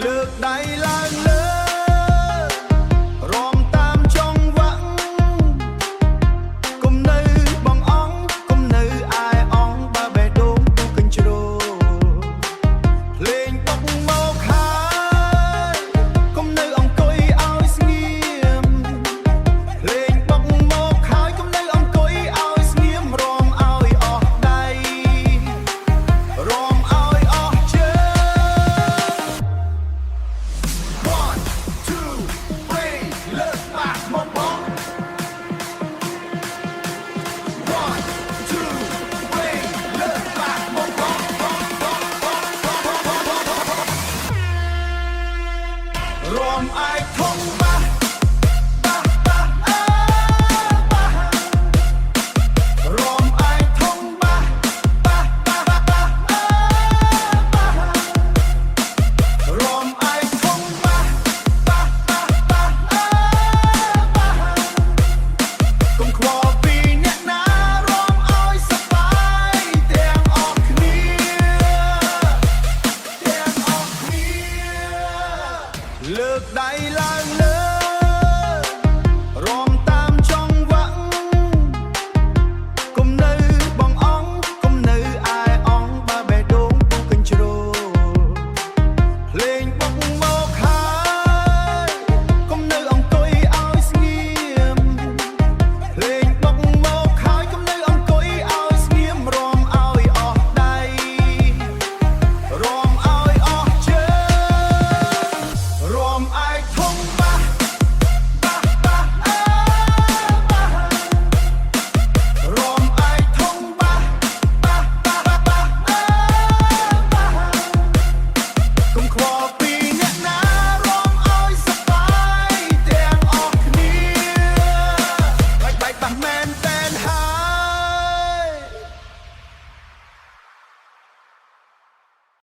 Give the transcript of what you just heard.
លើកដៃឡើងលើរាំតាមចង្វាក់កុំនៅបងអង្គកុំនៅអាយអង្គបើបេះដូងទូកញ្ជ្រោភ្លេងបុកមកហើយកុំនៅអង្គុយឲ្យស្ងៀមភ្លេងបុកមកហើយកុំនៅអង្គុយឲ្យស្ងៀមរាំឲ្យអស់ដៃរាំឲ្យអស់ជើង One, two, three លើកបាក់មកបង One, two, three លើកបាក់មកបងរាំអាយធំបាស់បាស់បាស់អើបាស់រាំអាយធំបាស់បាស់បាស់បាស់អើបាស់រាំអាយធំបាស់បាស់បាស់បាស់អើបាស់កុំខ្វល់ពីអ្នកណារាំឲ្យសប្បាយទាំងអស់គ្នាទាំងអស់គ្នាលើកដៃឡើងលើរាំតាមចង្វាក់កុំនៅបងអង្គកុំនៅអាយអង្គបើបេះដូងទូកញ្ជ្រោភ្លេងបុក